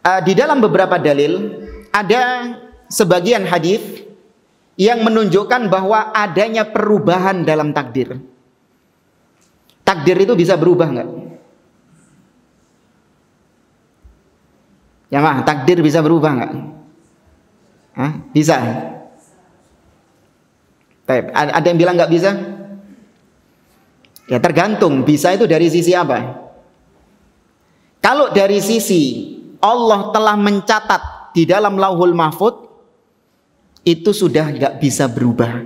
Di dalam beberapa dalil ada sebagian hadis yang menunjukkan bahwa adanya perubahan dalam takdir. Takdir itu bisa berubah nggak? Ya mah, takdir bisa berubah nggak? Hah? Bisa. Ada yang bilang nggak bisa? Ya tergantung. Bisa itu dari sisi apa? Kalau dari sisi Allah telah mencatat di dalam Lauhul Mahfudz, itu sudah nggak bisa berubah.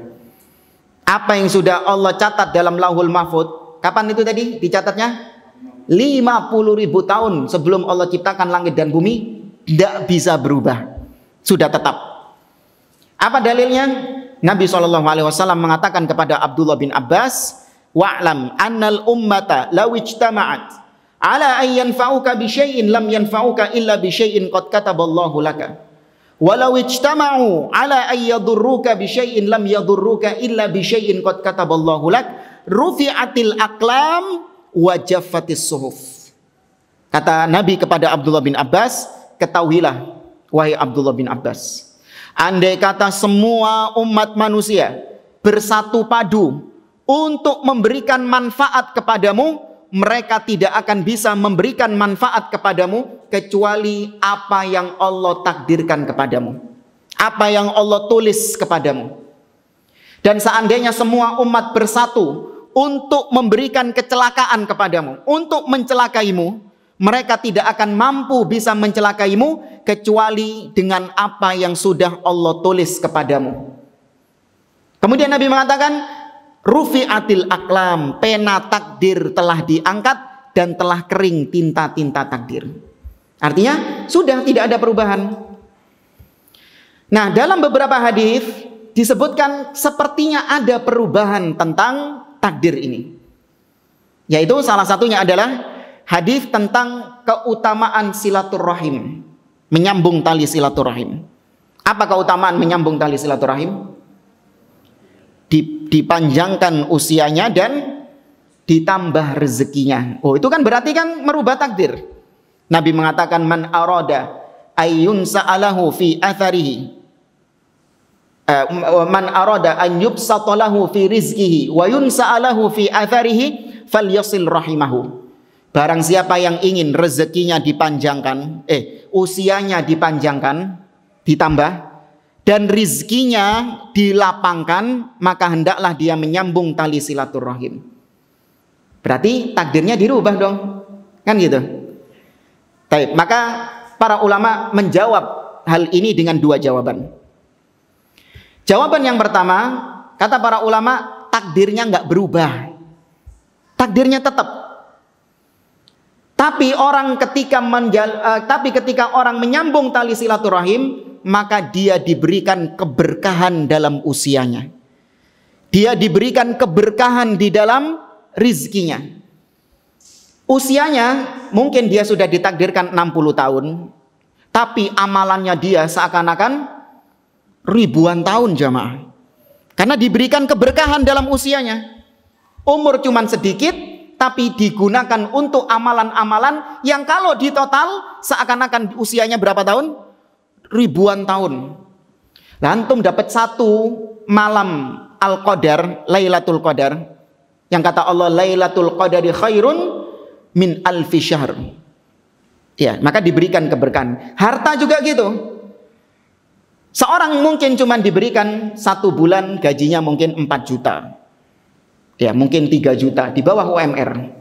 Apa yang sudah Allah catat dalam Lauhul Mahfudz, kapan itu tadi dicatatnya? 50.000 tahun sebelum Allah ciptakan langit dan bumi, tidak bisa berubah, sudah tetap. Apa dalilnya? Nabi SAW mengatakan kepada Abdullah bin Abbas, wa'lam annal ummata law ijtama'at ala an yanfa'uka bi syai'in lam yanfa'uka illa bi syai'in qad kataballahu laka walau ijtama'u ala an yadurruka bi syai'in lam yadurruka illa bi syai'in qad kataballahu lak rufi'atil aqlam wa jaffatis suhuf. Kata Nabi kepada Abdullah bin Abbas, ketahuilah wahai Abdullah bin Abbas, andai kata semua umat manusia bersatu padu untuk memberikan manfaat kepadamu, mereka tidak akan bisa memberikan manfaat kepadamu kecuali apa yang Allah takdirkan kepadamu, apa yang Allah tulis kepadamu. Dan seandainya semua umat bersatu untuk memberikan kecelakaan kepadamu, untuk mencelakaimu, mereka tidak akan mampu bisa mencelakaimu kecuali dengan apa yang sudah Allah tulis kepadamu. Kemudian Nabi mengatakan, rufi'atil aqlam, pena takdir telah diangkat dan telah kering tinta-tinta takdir. Artinya sudah tidak ada perubahan. Nah, dalam beberapa hadis disebutkan sepertinya ada perubahan tentang takdir ini. Yaitu salah satunya adalah hadis tentang keutamaan silaturahim, menyambung tali silaturahim. Apa keutamaan menyambung tali silaturahim? Dipanjangkan usianya dan ditambah rezekinya. Oh, itu kan berarti kan merubah takdir. Nabi mengatakan man arada ayyun sa'alahu fi atharihi man arada an yubsatalahu fi rizqihi wa yunsa'alahu fi atharihi falyasil rahimahu. Barang siapa yang ingin rezekinya dipanjangkan, usianya dipanjangkan, ditambah, dan rizkinya dilapangkan, maka hendaklah dia menyambung tali silaturahim. Berarti takdirnya dirubah dong, kan gitu. Baik, maka para ulama menjawab hal ini dengan dua jawaban. Jawaban yang pertama, kata para ulama, takdirnya nggak berubah, takdirnya tetap. Tapi ketika orang menyambung tali silaturahim, maka dia diberikan keberkahan dalam usianya. Dia diberikan keberkahan di dalam rizkinya. Usianya mungkin dia sudah ditakdirkan 60 tahun, tapi amalannya dia seakan-akan ribuan tahun jamaah. Karena diberikan keberkahan dalam usianya. Umur cuman sedikit, tapi digunakan untuk amalan-amalan yang kalau ditotal seakan-akan usianya berapa tahun? Ribuan tahun. Antum dapat satu malam Al-Qadar, Lailatul Qadar, yang kata Allah Lailatul Qadari khairun min alfi syahr. Ya, maka diberikan keberkahan. Harta juga gitu. Seorang mungkin cuma diberikan 1 bulan gajinya mungkin 4 juta. Ya, mungkin 3 juta di bawah UMR.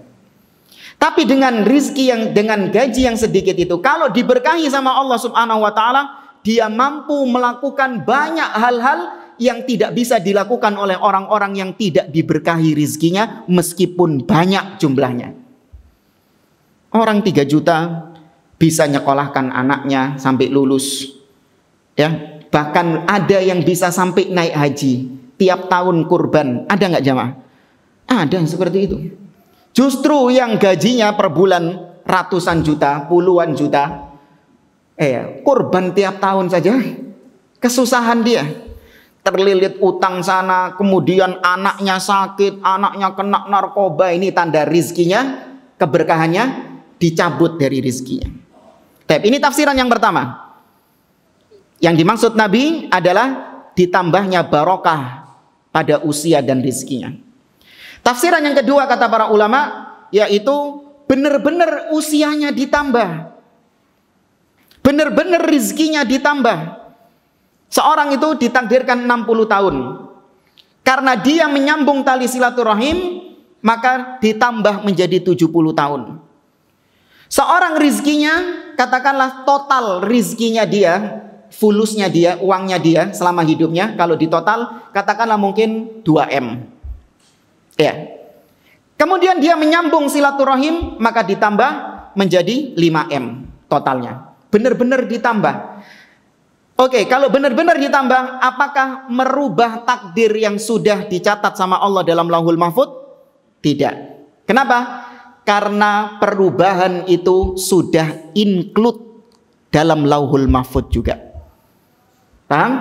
Tapi dengan rizki yang dengan gaji yang sedikit itu, kalau diberkahi sama Allah Subhanahu wa taala, dia mampu melakukan banyak hal-hal yang tidak bisa dilakukan oleh orang-orang yang tidak diberkahi rizkinya meskipun banyak jumlahnya. Orang 3 juta bisa nyekolahkan anaknya sampai lulus. Ya, bahkan ada yang bisa sampai naik haji, tiap tahun kurban. Ada nggak jamaah? Ada yang seperti itu. Justru yang gajinya per bulan ratusan juta, puluhan juta, kurban tiap tahun saja, kesusahan dia. Terlilit utang sana, kemudian anaknya sakit, anaknya kena narkoba, ini tanda rizkinya, keberkahannya dicabut dari rizkinya. Ini tafsiran yang pertama. Yang dimaksud Nabi adalah ditambahnya barokah pada usia dan rizkinya. Tafsiran yang kedua kata para ulama, yaitu benar-benar usianya ditambah, benar-benar rizkinya ditambah. Seorang itu ditakdirkan 60 tahun. Karena dia menyambung tali silaturahim, maka ditambah menjadi 70 tahun. Seorang rizkinya, katakanlah total rizkinya dia, fulusnya dia, uangnya dia selama hidupnya, kalau ditotal katakanlah mungkin 2M. Ya. Kemudian dia menyambung silaturahim, maka ditambah menjadi 5M totalnya. Benar-benar ditambah. Oke, kalau benar-benar ditambah, apakah merubah takdir yang sudah dicatat sama Allah dalam Lauhul Mahfuz? Tidak. Kenapa? Karena perubahan itu sudah include dalam Lauhul Mahfuz juga. Paham?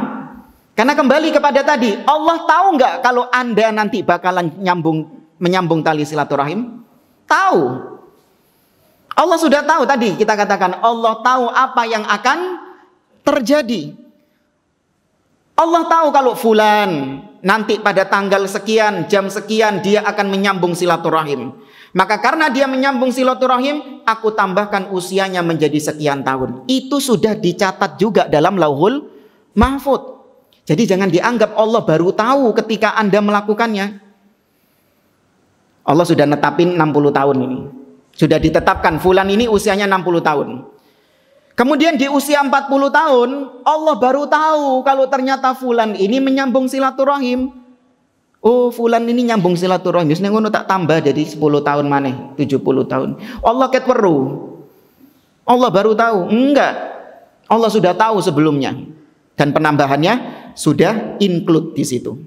Karena kembali kepada tadi, Allah tahu nggak kalau Anda nanti bakalan menyambung tali silaturahim? Tahu. Allah sudah tahu tadi, kita katakan Allah tahu apa yang akan terjadi. Allah tahu kalau fulan nanti pada tanggal sekian, jam sekian dia akan menyambung silaturahim. Maka karena dia menyambung silaturahim, aku tambahkan usianya menjadi sekian tahun. Itu sudah dicatat juga dalam Lauhul Mahfuz. Jadi jangan dianggap Allah baru tahu ketika Anda melakukannya. Allah sudah netapin 60 tahun ini. Sudah ditetapkan fulan ini usianya 60 tahun. Kemudian di usia 40 tahun, Allah baru tahu kalau ternyata fulan ini menyambung silaturahim. Oh, fulan ini nyambung silaturahim. Wis ngono tak tambah jadi 10 tahun maneh, 70 tahun. Allah ket weru. Allah baru tahu. Enggak. Allah sudah tahu sebelumnya. Dan penambahannya sudah include di situ.